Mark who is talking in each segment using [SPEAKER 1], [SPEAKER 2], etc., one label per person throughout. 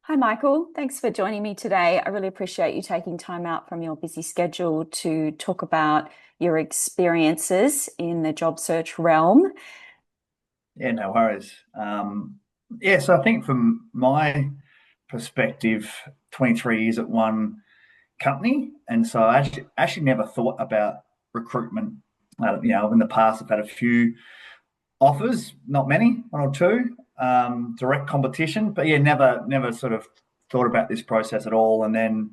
[SPEAKER 1] Hi, Michael. Thanks for joining me today. I really appreciate you taking time out from your busy schedule to talk about your experiences in the job search realm.
[SPEAKER 2] Yeah, no worries. So I think from my perspective, 23 years at one company, and so I actually never thought about recruitment. In the past, I've had a few offers, not many, one or two, direct competition, but yeah, never sort of thought about this process at all, and then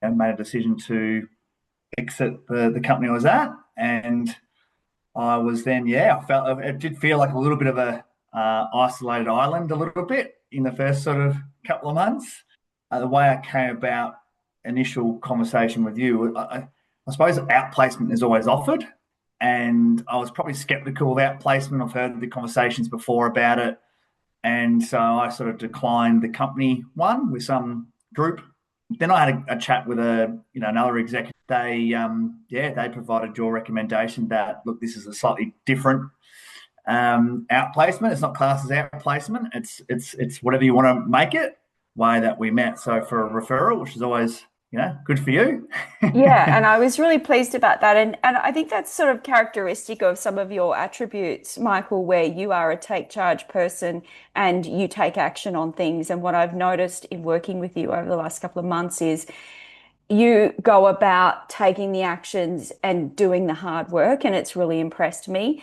[SPEAKER 2] made a decision to exit the company I was at, and I was then, I felt it did feel like a little bit of a isolated island a little bit in the first sort of couple of months. The way I came about initial conversation with you, I suppose outplacement is always offered, and I was probably skeptical of outplacement. I've heard the conversations before about it, and so I sort of declined the company one with some group. Then I had a chat with another executive. They provided your recommendation that look, this is a slightly different outplacement. It's not classed as outplacement. It's whatever you want to make it. Way that we met. So for a referral, which is always good for you.
[SPEAKER 1] Yeah, and I was really pleased about that. And I think that's sort of characteristic of some of your attributes, Michael, where you are a take charge person and you take action on things. And what I've noticed in working with you over the last couple of months is you go about taking the actions and doing the hard work, and it's really impressed me,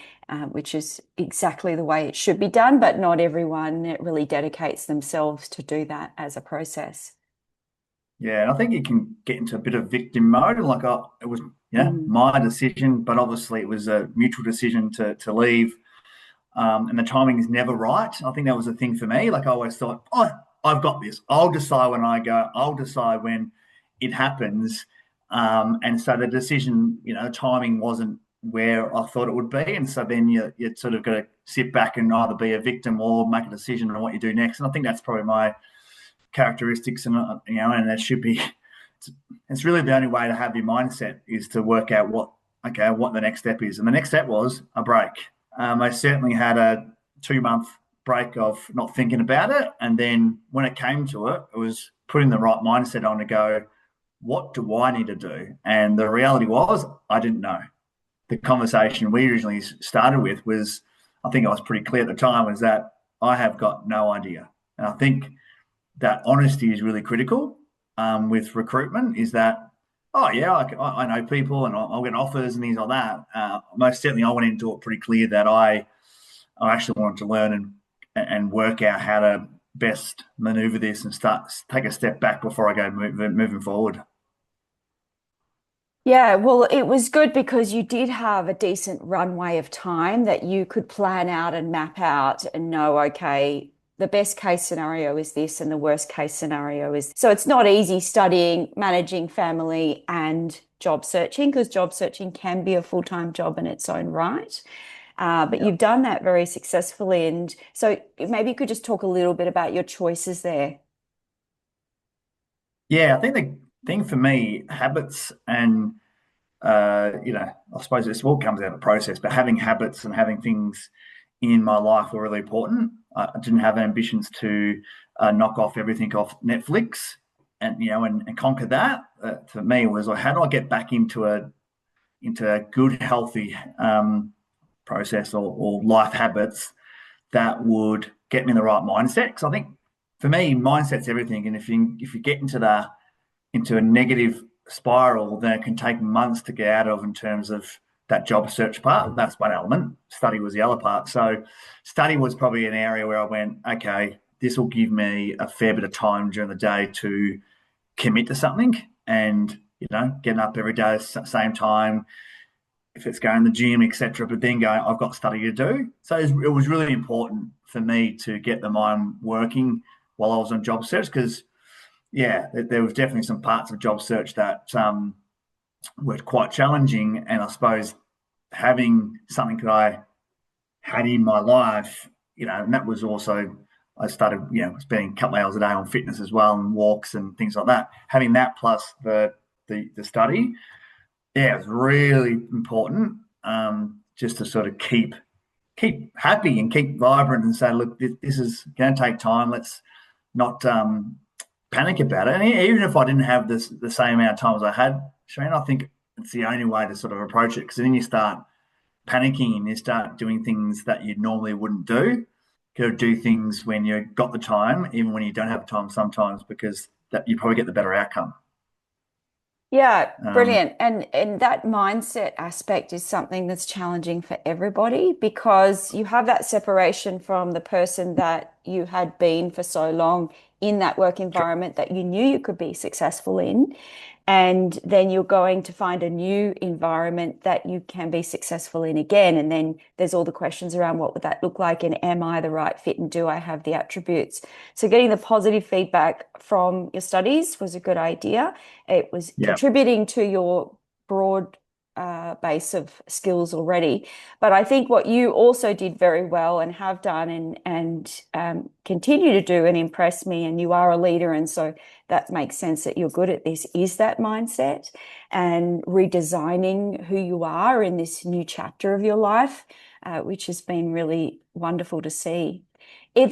[SPEAKER 1] which is exactly the way it should be done, but not everyone really dedicates themselves to do that as a process.
[SPEAKER 2] Yeah, and I think you can get into a bit of victim mode, and it was
[SPEAKER 1] Mm.
[SPEAKER 2] my decision, but obviously it was a mutual decision to leave, and the timing is never right. I think that was the thing for me. Like I always thought, oh, I've got this. I'll decide when I go. I'll decide when it happens, and so the decision, timing wasn't where I thought it would be, and so then you sort of got to sit back and either be a victim or make a decision on what you do next. And I think that's probably my characteristics, and and that should be. It's really the only way to have your mindset is to work out what the next step is, and the next step was a break. I certainly had a 2 month break of not thinking about it, and then when it came to it, it was putting the right mindset on to go, what do I need to do? And the reality was, I didn't know. The conversation we originally started with was, I think I was pretty clear at the time, was that I have got no idea. And I think that honesty is really critical with recruitment. Is that, oh yeah, I know people and I'll get offers and things like that. Most certainly, I went into it pretty clear that I actually wanted to learn and work out how to best maneuver this and take a step back before I go moving forward.
[SPEAKER 1] Yeah, well, it was good because you did have a decent runway of time that you could plan out and map out and know, okay, the best case scenario is this and the worst case scenario is. So it's not easy studying, managing family and job searching because job searching can be a full-time job in its own right. But
[SPEAKER 2] Yep.
[SPEAKER 1] you've done that very successfully. And so maybe you could just talk a little bit about your choices there.
[SPEAKER 2] Yeah, I think the thing for me, habits and I suppose this all comes out of the process, but having habits and having things in my life were really important. I didn't have ambitions to knock off everything off Netflix and conquer that. For me, it was like, how do I get back into a good, healthy process or life habits that would get me in the right mindset? Because I think for me, mindset's everything. And if you get into a negative spiral, then it can take months to get out of in terms of that job search part. That's one element. Study was the other part. So study was probably an area where I went, okay, this will give me a fair bit of time during the day to commit to something and, getting up every day at the same time, if it's going to the gym, etc. But then going, I've got study to do. So it was really important for me to get the mind working while I was on job search because there was definitely some parts of job search that were quite challenging. And I suppose having something that I had in my life, and that was also, I started, spending a couple of hours a day on fitness as well and walks and things like that. Having that plus the study, it was really important just to sort of keep happy and keep vibrant and say, look, this is going to take time. Let's not panic about it. And even if I didn't have the same amount of time as I had, Shane, I think it's the only way to sort of approach it because then you start panicking and you start doing things that you normally wouldn't do. You got to do things when you've got the time, even when you don't have time sometimes, because that you probably get the better outcome.
[SPEAKER 1] Yeah,
[SPEAKER 2] Um,
[SPEAKER 1] brilliant. And that mindset aspect is something that's challenging for everybody because you have that separation from the person that you had been for so long in that work environment that you knew you could be successful in. And then you're going to find a new environment that you can be successful in again. And then there's all the questions around what would that look like and am I the right fit and do I have the attributes? So getting the positive feedback from your studies was a good idea. It was
[SPEAKER 2] yeah,
[SPEAKER 1] contributing to your broad base of skills already. But I think what you also did very well and have done and continue to do and impress me, and you are a leader, and so that makes sense that you're good at this, is that mindset and redesigning who you are in this new chapter of your life, which has been really wonderful to see.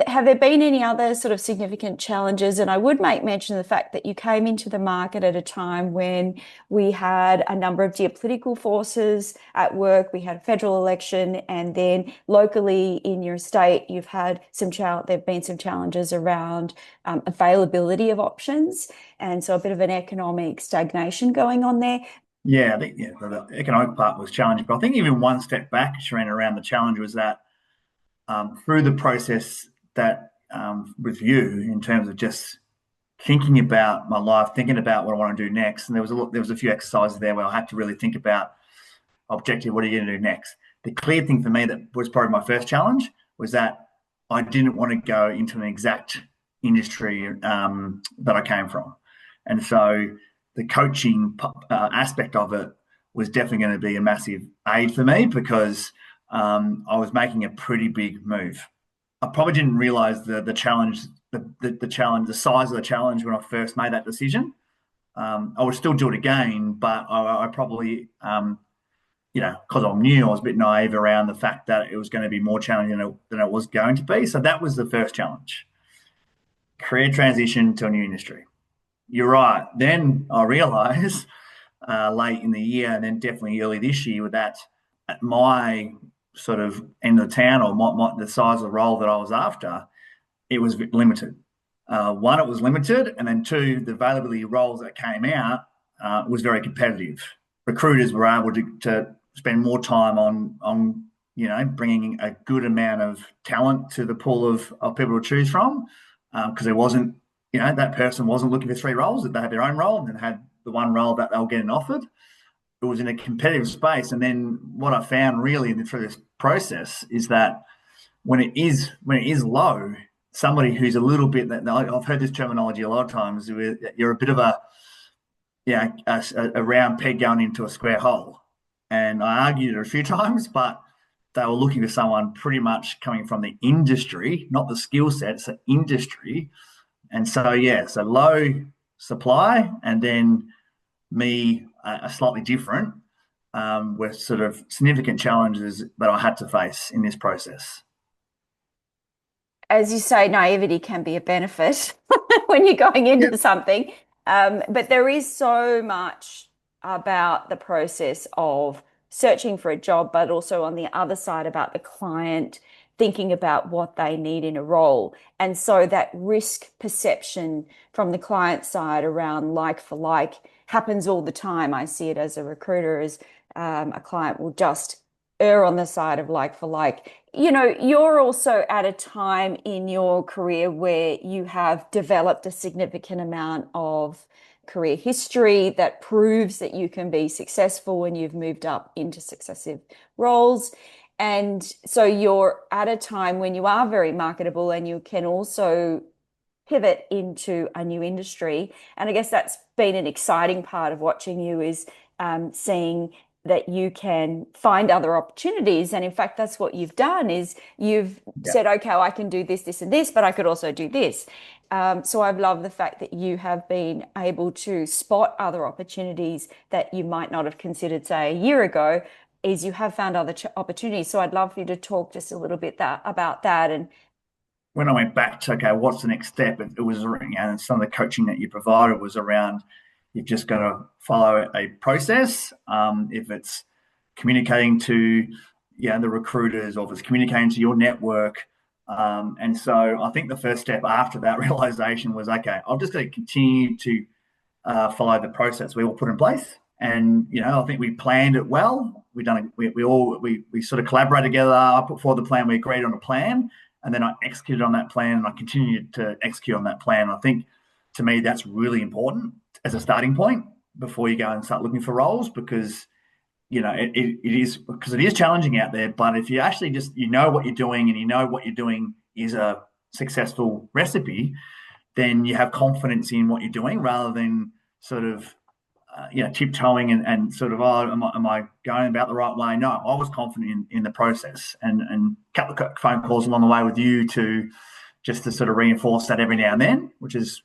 [SPEAKER 1] Have there been any other sort of significant challenges? And I would make mention of the fact that you came into the market at a time when we had a number of geopolitical forces at work. We had a federal election, and then locally in your state, there've been some challenges around availability of options, and so a bit of an economic stagnation going on there.
[SPEAKER 2] yeah, the economic part was challenging, but I think even one step back, Shireen, around the challenge was that through the process that with you in terms of just thinking about my life, thinking about what I want to do next, and there was a few exercises there where I had to really think about objective, what are you going to do next? The clear thing for me that was probably my first challenge was that I didn't want to go into an exact industry that I came from. And so the coaching aspect of it was definitely going to be a massive aid for me because I was making a pretty big move. I probably didn't realize the challenge, the challenge, the size of the challenge when I first made that decision. I would still do it again, but I probably because I'm new, I was a bit naive around the fact that it was going to be more challenging than it was going to be. So that was the first challenge: career transition to a new industry. You're right. Then I realised late in the year, and then definitely early this year, that at my sort of end of the town or the size of the role that I was after, it was limited. One, it was limited, and then two, the availability of roles that came out was very competitive. Recruiters were able to spend more time on bringing a good amount of talent to the pool of people to choose from because there wasn't that person wasn't looking for three roles, that they had their own role and then had the one role that they were getting offered. It was in a competitive space, and then what I found really through this process is that when it is low, somebody who's a little bit that I've heard this terminology a lot of times. You're a bit of a round peg going into a square hole, and I argued it a few times, but they were looking for someone pretty much coming from the industry, not the skill set, it's the industry. And so so low supply, and then me slightly different were sort of significant challenges that I had to face in this process.
[SPEAKER 1] As you say, naivety can be a benefit when you're going into something. But there is so much about the process of searching for a job, but also on the other side about the client thinking about what they need in a role. And so that risk perception from the client side around like for like happens all the time. I see it as a recruiter as a client will just err on the side of like for like. You're also at a time in your career where you have developed a significant amount of career history that proves that you can be successful when you've moved up into successive roles. And so you're at a time when you are very marketable and you can also pivot into a new industry. And I guess that's been an exciting part of watching you is seeing that you can find other opportunities. And in fact, that's what you've done is you've
[SPEAKER 2] Yeah,
[SPEAKER 1] said, okay, I can do this, this, and this, but I could also do this. So I've loved the fact that you have been able to spot other opportunities that you might not have considered, say, a year ago, is you have found other opportunities. So I'd love for you to talk just a little bit about that and
[SPEAKER 2] when I went back to, okay, what's the next step? It was, and some of the coaching that you provided was around, you've just got to follow a process. If it's communicating to, the recruiters, or if it's communicating to your network. And so I think the first step after that realization was, okay, I've just got to continue to follow the process we all put in place. And I think we planned it well. We sort of collaborated together. I put forward the plan. We agreed on a plan, and then I executed on that plan, and I continued to execute on that plan. I think, to me, that's really important as a starting point before you go and start looking for roles, because it is challenging out there. But if you actually just what you're doing, and what you're doing is a successful recipe, then you have confidence in what you're doing, rather than sort of tiptoeing and sort of, oh, am I going about the right way? No, I was confident in the process, and a couple of phone calls along the way with you to just to sort of reinforce that every now and then, which is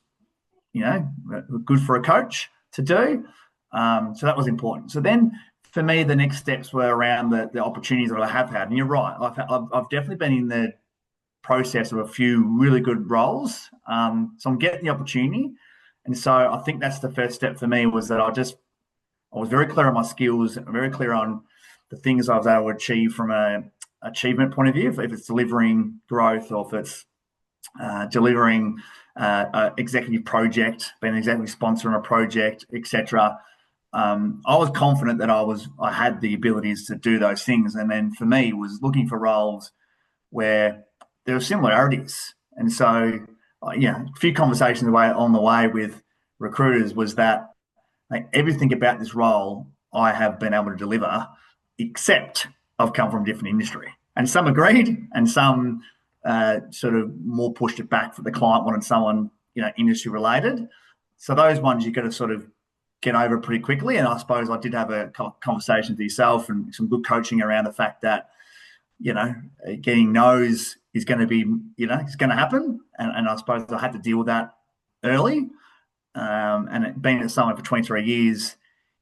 [SPEAKER 2] good for a coach to do. So that was important. So then, for me, the next steps were around the opportunities that I have had. And you're right, I've definitely been in the process of a few really good roles. So I'm getting the opportunity. And so I think that's the first step for me, was that I was very clear on my skills, very clear on the things I was able to achieve from a achievement point of view, if it's delivering growth, or if it's delivering an executive project, being an executive sponsor on a project, etc. I was confident that I had the abilities to do those things. And then for me, was looking for roles where there were similarities. And so, a few conversations on the way with recruiters was that, like, everything about this role I have been able to deliver, except I've come from a different industry. And some agreed, and some sort of more pushed it back, for the client wanted someone industry related. So those ones you've got to sort of get over pretty quickly. And I suppose I did have a conversation with yourself and some good coaching around the fact that getting no's is going to be, it's going to happen. And I suppose I had to deal with that early. And being at someone for 23 years,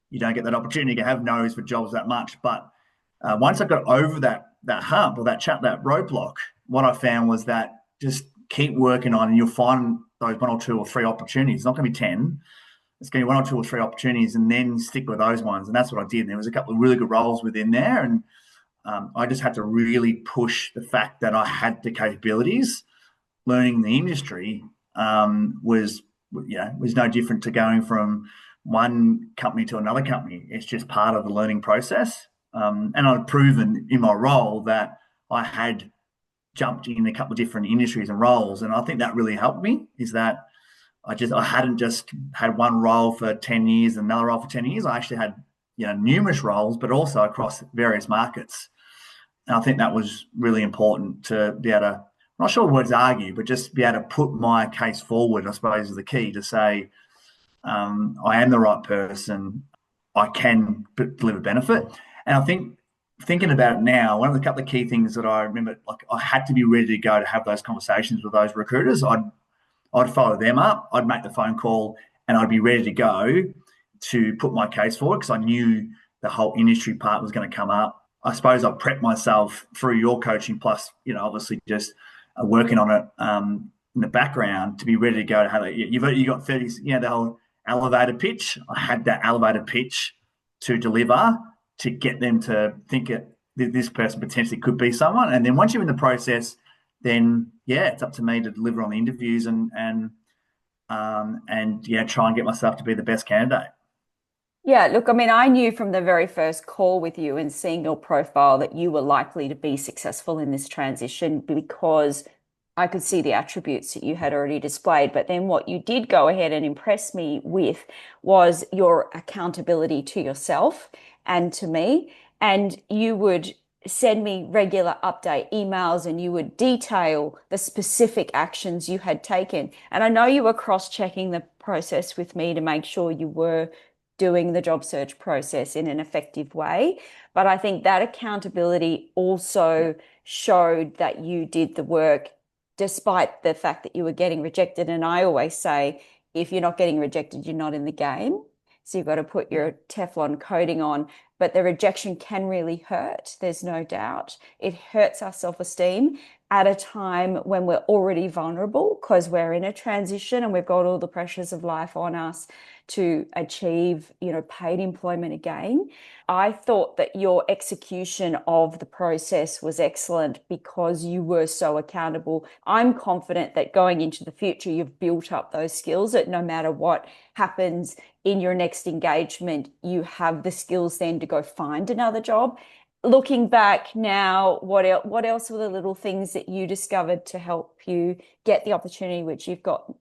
[SPEAKER 2] you don't get that opportunity to have no's for jobs that much. But once I got over that hump, or that roadblock, what I found was that just keep working on, and you'll find those one or two or three opportunities. It's not going to be 10. It's going to be one or two or three opportunities, and then stick with those ones. And that's what I did. And there was a couple of really good roles within there. And I just had to really push the fact that I had the capabilities. Learning the industry was no different to going from one company to another company. It's just part of the learning process. And I've proven in my role that I had jumped in a couple of different industries and roles. And I think that really helped me, is that I hadn't just had one role for 10 years and another role for 10 years. I actually had numerous roles, but also across various markets. And I think that was really important to be able to, I'm not sure words argue, but just be able to put my case forward, I suppose, is the key, to say, I am the right person, I can deliver benefit. And I think, thinking about it now, one of the couple of key things that I remember, like, I had to be ready to go to have those conversations with those recruiters. I'd follow them up, I'd make the phone call, and I'd be ready to go to put my case forward, because I knew the whole industry part was going to come up. I suppose I prepped myself through your coaching, plus, obviously just working on it in the background, to be ready to go to have it. You got 30, the whole elevator pitch. I had that elevator pitch to deliver, to get them to think this person potentially could be someone. And then once you're in the process, then it's up to me to deliver on the interviews and try and get myself to be the best candidate.
[SPEAKER 1] Yeah, look, I mean, I knew from the very first call with you and seeing your profile that you were likely to be successful in this transition, because I could see the attributes that you had already displayed. But then what you did go ahead and impress me with was your accountability to yourself and to me. And you would send me regular update emails, and you would detail the specific actions you had taken. And I know you were cross-checking the process with me to make sure you were doing the job search process in an effective way. But I think that accountability also showed that you did the work despite the fact that you were getting rejected. And I always say, if you're not getting rejected, you're not in the game. So you've got to put your Teflon coating on. But the rejection can really hurt. There's no doubt. It hurts our self-esteem. at a time when we're already vulnerable because we're in a transition and we've got all the pressures of life on us to achieve, paid employment again. I thought that your execution of the process was excellent because you were so accountable. I'm confident that going into the future, you've built up those skills that no matter what happens in your next engagement, you have the skills then to go find another job. Looking back now, what else were the little things that you discovered to help you get the opportunity which you've got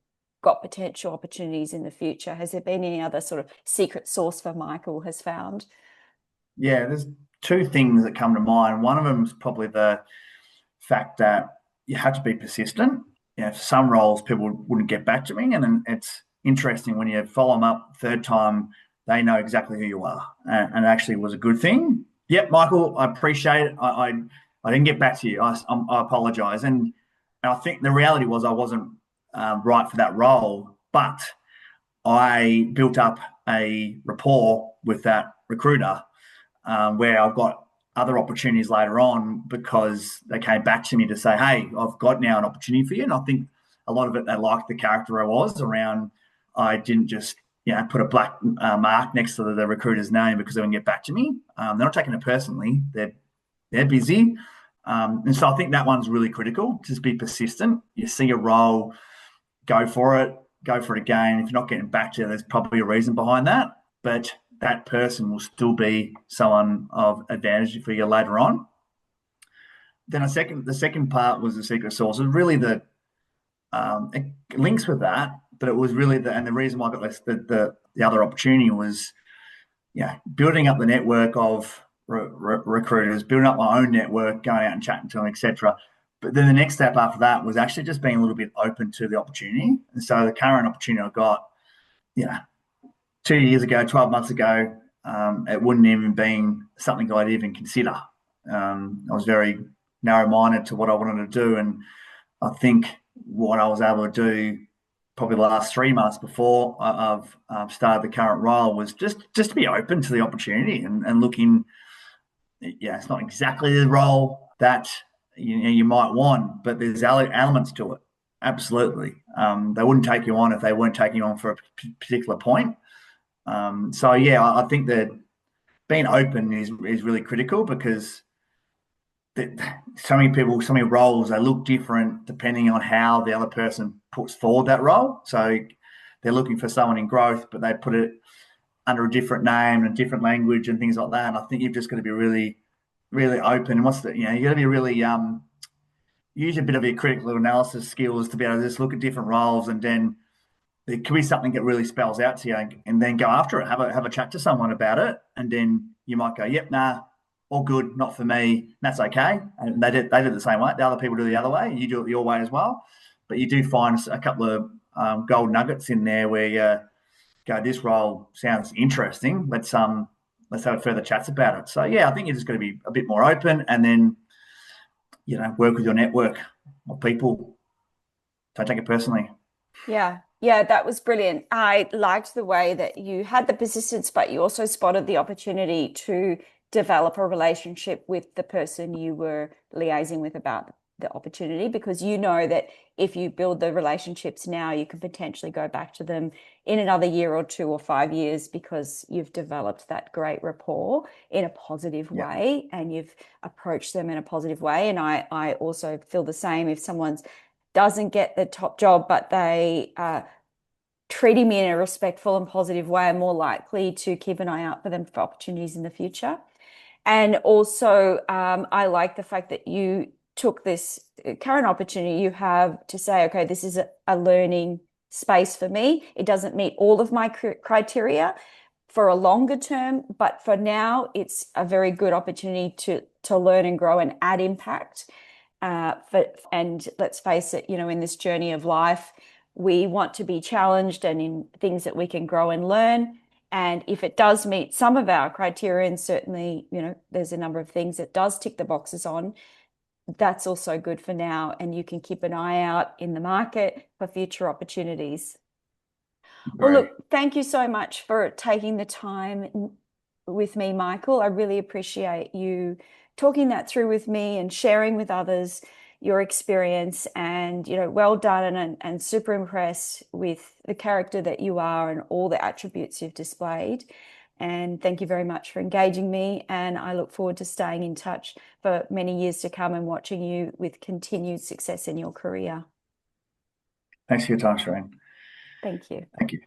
[SPEAKER 1] potential opportunities in the future? Has there been any other sort of secret sauce for Michael has found?
[SPEAKER 2] Yeah, there's two things that come to mind. One of them is probably the fact that you have to be persistent. For some roles, people wouldn't get back to me, and then it's interesting when you follow them up third time, they know exactly who you are, and actually was a good thing. Yep, Michael, I appreciate it. I didn't get back to you. I apologise, and I think the reality was I wasn't right for that role, but I built up a rapport with that recruiter where I've got other opportunities later on because they came back to me to say, hey, I've got now an opportunity for you. And I think a lot of it, they liked the character I was around. I didn't just, put a black mark next to the recruiter's name because they wouldn't get back to me. They're not taking it personally. They're busy. And so I think that one's really critical. Just be persistent. You see a role, go for it again. If you're not getting back to it, there's probably a reason behind that. But that person will still be someone of advantage for you later on. Then the second part was the secret sauce. It was really it links with that, but it was really and the reason why I got the other opportunity was, building up the network of recruiters, building up my own network, going out and chatting to them, etc. But then the next step after that was actually just being a little bit open to the opportunity. And so the current opportunity I got, 2 years ago, 12 months ago, it wouldn't even been something I'd even consider. I was very narrow-minded to what I wanted to do, and I think what I was able to do probably the last 3 months before I've started the current role was just to be open to the opportunity and looking. Yeah, it's not exactly the role that you might want, but there's elements to it. Absolutely, they wouldn't take you on if they weren't taking you on for a particular point. So yeah, I think that being open is really critical because so many people, so many roles, they look different depending on how the other person puts forward that role. So they're looking for someone in growth, but they put it under a different name and different language and things like that. And I think you've just got to be really, really open. And you got to be really use a bit of your critical analysis skills to be able to just look at different roles, and then there could be something that really spells out to you, and then go after it. Have a chat to someone about it, and then you might go, "Yep, nah, all good, not for me." And that's okay. And they did the same way. The other people do it the other way, and you do it your way as well. But you do find a couple of gold nuggets in there where you go, "This role sounds interesting. Let's have further chats about it." So yeah, I think you're just going to be a bit more open, and then work with your network of people. Don't take it personally.
[SPEAKER 1] Yeah. Yeah, that was brilliant. I liked the way that you had the persistence, but you also spotted the opportunity to develop a relationship with the person you were liaising with about the opportunity, because you know that if you build the relationships now, you can potentially go back to them in another year or 2 or 5 years because you've developed that great rapport in a positive
[SPEAKER 2] Yeah.
[SPEAKER 1] way and you've approached them in a positive way. And I also feel the same. If someone's doesn't get the top job, but they treating me in a respectful and positive way, I'm more likely to keep an eye out for them for opportunities in the future. And also, I like the fact that you took this current opportunity you have to say, okay, this is a learning space for me. It doesn't meet all of my criteria for a longer term, but for now, it's a very good opportunity to learn and grow and add impact. And let's face it, in this journey of life, we want to be challenged and in things that we can grow and learn. And if it does meet some of our criteria, and certainly, there's a number of things it does tick the boxes on, that's also good for now. And you can keep an eye out in the market for future opportunities. Well,
[SPEAKER 2] Agree.
[SPEAKER 1] look, thank you so much for taking the time with me, Michael. I really appreciate you talking that through with me and sharing with others, your experience, and well done, and super impressed with the character that you are and all the attributes you've displayed. And thank you very much for engaging me. And I look forward to staying in touch for many years to come and watching you with continued success in your career.
[SPEAKER 2] Thanks for your time, Shireen.
[SPEAKER 1] Thank you.
[SPEAKER 2] Thank you.